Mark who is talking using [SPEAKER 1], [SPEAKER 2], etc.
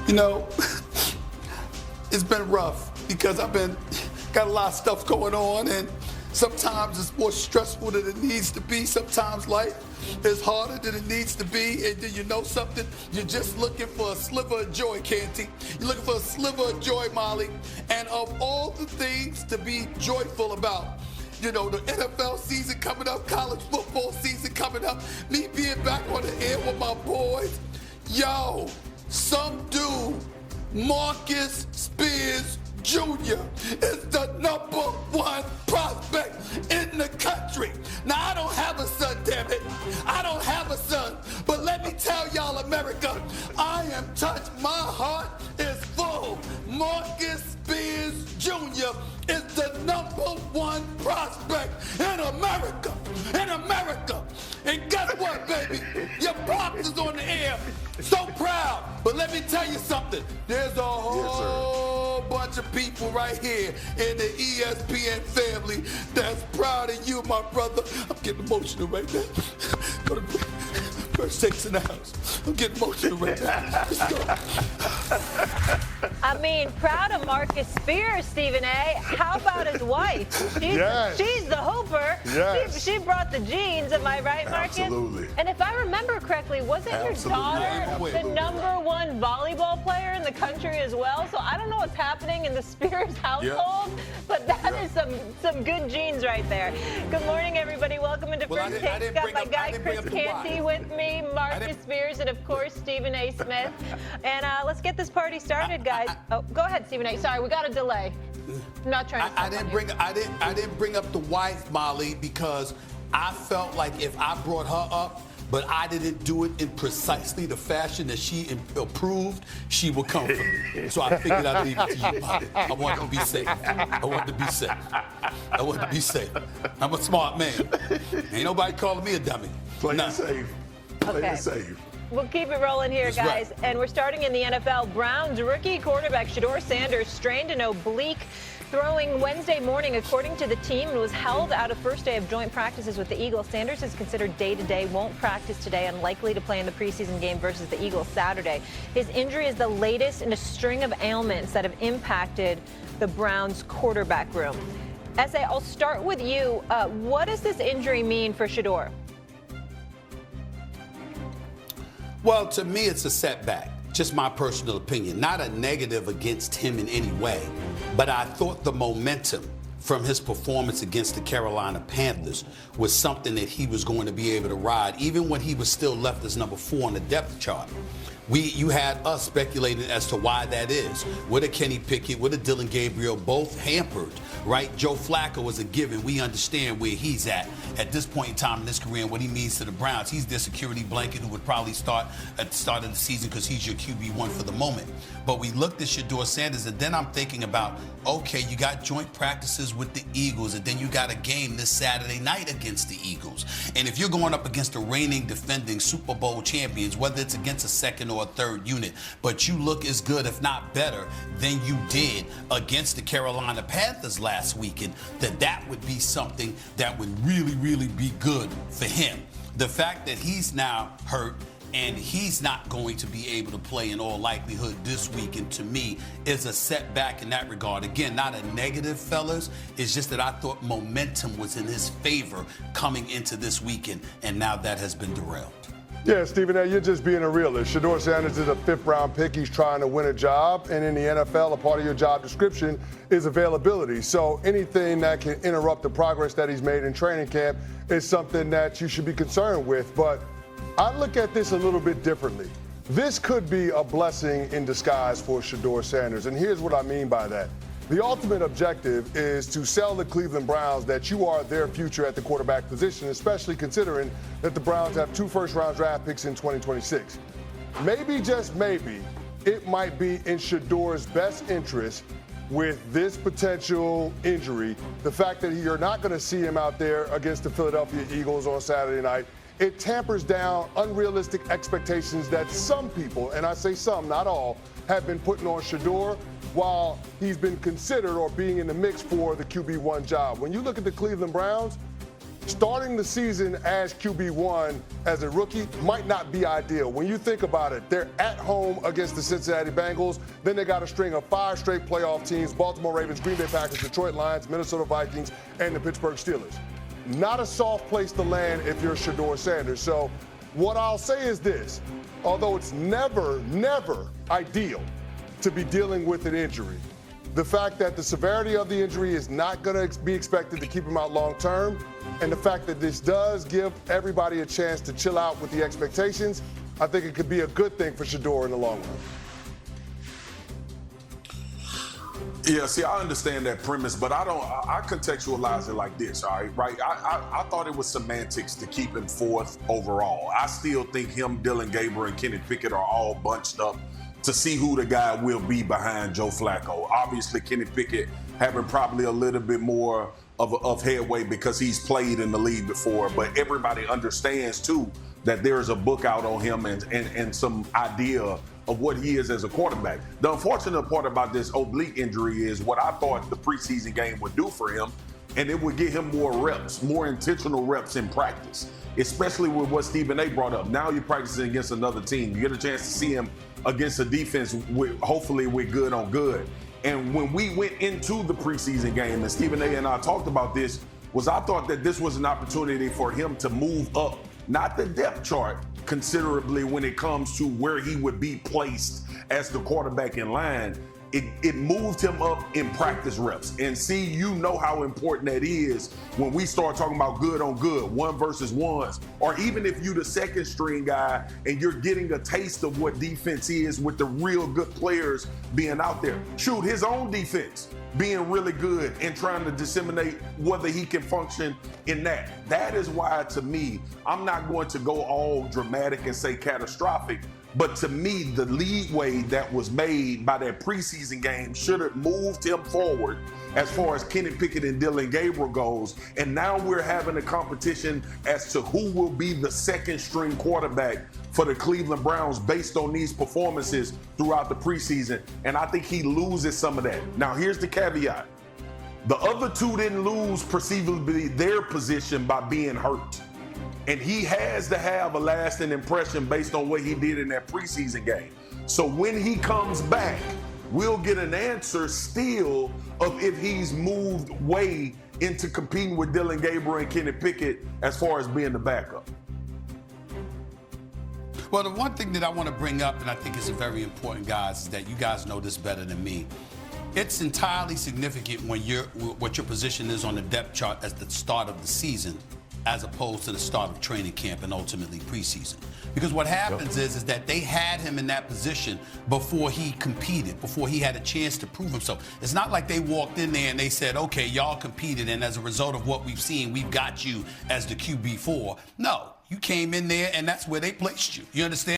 [SPEAKER 1] You know, it's been rough because got a lot of stuff going on, and sometimes it's more stressful than it needs to be. Sometimes life is harder than it needs to be. And then you know something? You're just looking for a sliver of joy, Canty. You're looking for a sliver of joy, Molly. And of all the things to be joyful about, you know, the NFL season coming up, college football season coming up, me being back on the air with my boys. Yo, some dude, Marcus Spears Jr. is the #1 prospect in the country. Now, I don't have a son, damn it. I don't have a son. But let me tell y'all, America, I am touched. My heart is full. Marcus Spears Jr. is the #1 prospect in America. In America. And guess what, baby? Your pops is on the air. So proud. But let me tell you something. There's a whole bunch of people right here in the ESPN family that's proud of you, my brother. I'm getting emotional right now. Go to first takes in the house. I'm getting emotional right now. Let's go.
[SPEAKER 2] I mean, proud of Marcus Spears, Stephen A. How about his wife? She's the hooper.
[SPEAKER 3] Yes.
[SPEAKER 2] She brought the jeans. Am I right, Marcus?
[SPEAKER 3] Absolutely.
[SPEAKER 2] And if I remember correctly, wasn't your daughter the #1 volleyball player in the country as well? So I don't know what's happening in the Spears household, but that is some good genes right there. Good morning, everybody. Welcome into First Take. Got my guy Chris Canty with me, Marcus Spears, and of course Stephen A. Smith. And let's get this party started, guys. Oh, go ahead, Stephen A. Sorry, we got a delay. I'm not trying to.
[SPEAKER 1] I didn't bring up the wife, Molly, because I felt like if I brought her up, but I didn't do it in precisely the fashion that she approved, she would come for me. So I figured I'd leave it to you, Molly. I wanted to be safe. I'm a smart man. Ain't nobody calling me a dummy.
[SPEAKER 3] Play it safe. Play it safe.
[SPEAKER 2] We'll keep it rolling here, guys.
[SPEAKER 1] Right.
[SPEAKER 2] And we're starting in the NFL. Browns rookie quarterback Shedeur Sanders strained an oblique throwing Wednesday morning, according to the team, and was held out of first day of joint practices with the Eagles. Sanders is considered day-to-day, won't practice today, and likely to play in the preseason game versus the Eagles Saturday. His injury is the latest in a string of ailments that have impacted the Browns quarterback room. S.A., I'll start with you. What does this injury mean for Shedeur?
[SPEAKER 1] Well, to me, it's a setback. Just my personal opinion. Not a negative against him in any way, but I thought the momentum from his performance against the Carolina Panthers was something that he was going to be able to ride, even when he was still left as #4 on the depth chart. You had us speculating as to why that is. What a Kenny Pickett, what a Dylan Gabriel, both hampered, right? Joe Flacco was a given. We understand where he's at this point in time in his career and what he means to the Browns. He's their security blanket who would probably start at the start of the season because he's your QB1 for the moment. But we looked at Shedeur Sanders, and then I'm thinking about, okay, you got joint practices with the Eagles, and then you got a game this Saturday night against the Eagles. And if you're going up against the reigning defending Super Bowl champions, whether it's against a second or a third unit, but you look as good, if not better, than you did against the Carolina Panthers last weekend, that would be something that would really, really be good for him. The fact that he's now hurt and he's not going to be able to play in all likelihood this weekend, to me, is a setback in that regard. Again, not a negative, fellas. It's just that I thought momentum was in his favor coming into this weekend, and now that has been derailed.
[SPEAKER 3] Yeah, Stephen A., you're just being a realist. Shedeur Sanders is a fifth-round pick. He's trying to win a job. And in the NFL, a part of your job description is availability. So anything that can interrupt the progress that he's made in training camp is something that you should be concerned with. But I look at this a little bit differently. This could be a blessing in disguise for Shedeur Sanders. And here's what I mean by that. The ultimate objective is to sell the Cleveland Browns that you are their future at the quarterback position, especially considering that the Browns have 2 first-round draft picks in 2026. Maybe, just maybe, it might be in Shedeur's best interest with this potential injury, the fact that you're not going to see him out there against the Philadelphia Eagles on Saturday night. It tampers down unrealistic expectations that some people, and I say some, not all, have been putting on Shedeur while he's been considered or being in the mix for the QB1 job. When you look at the Cleveland Browns, starting the season as QB1 as a rookie might not be ideal. When you think about it, they're at home against the Cincinnati Bengals. Then they got a string of 5 straight playoff teams: Baltimore Ravens, Green Bay Packers, Detroit Lions, Minnesota Vikings, and the Pittsburgh Steelers. Not a soft place to land if you're Shedeur Sanders. So what I'll say is this: although it's never ideal to be dealing with an injury, the fact that the severity of the injury is not going to be expected to keep him out long term, and the fact that this does give everybody a chance to chill out with the expectations, I think it could be a good thing for Shedeur in the long run.
[SPEAKER 4] Yeah, see, I understand that premise, but I contextualize it like this, all right? Right? I thought it was semantics to keep him 4th overall. I still think him, Dylan Gabriel, and Kenny Pickett are all bunched up to see who the guy will be behind Joe Flacco. Obviously, Kenny Pickett having probably a little bit more of headway because he's played in the league before, but everybody understands, too, that there's a book out on him and some idea of what he is as a quarterback. The unfortunate part about this oblique injury is what I thought the preseason game would do for him, and it would get him more reps, more intentional reps in practice, especially with what Stephen A. brought up. Now you're practicing against another team. You get a chance to see him against a defense, hopefully with good on good. And when we went into the preseason game, and Stephen A. and I talked about this, I thought that this was an opportunity for him to move up, not the depth chart, considerably when it comes to where he would be placed as the quarterback in line. It moved him up in practice reps. And see, you know how important that is when we start talking about good on good, 1 versus 1s, or even if you're the second string guy and you're getting a taste of what defense is with the real good players being out there. Shoot, his own defense being really good and trying to disseminate whether he can function in that. That is why, to me, I'm not going to go all dramatic and say catastrophic, but to me, the leeway that was made by that preseason game should have moved him forward as far as Kenny Pickett and Dylan Gabriel goes. And now we're having a competition as to who will be the second string quarterback for the Cleveland Browns based on these performances throughout the preseason. And I think he loses some of that. Now, here's the caveat. The other 2 didn't lose perceivably their position by being hurt. And he has to have a lasting impression based on what he did in that preseason game. So when he comes back, we'll get an answer still of if he's moved way into competing with Dylan Gabriel and Kenny Pickett as far as being the backup.
[SPEAKER 1] Well, the one thing that I want to bring up, and I think is very important, guys, is that you guys know this better than me. It's entirely significant when what your position is on the depth chart at the start of the season, as opposed to the start of training camp and ultimately preseason. Because what happens is that they had him in that position before he competed, before he had a chance to prove himself. It's not like they walked in there and they said, okay, y'all competed, and as a result of what we've seen, we've got you as the QB4. No, you came in there and that's where they placed you. You understand?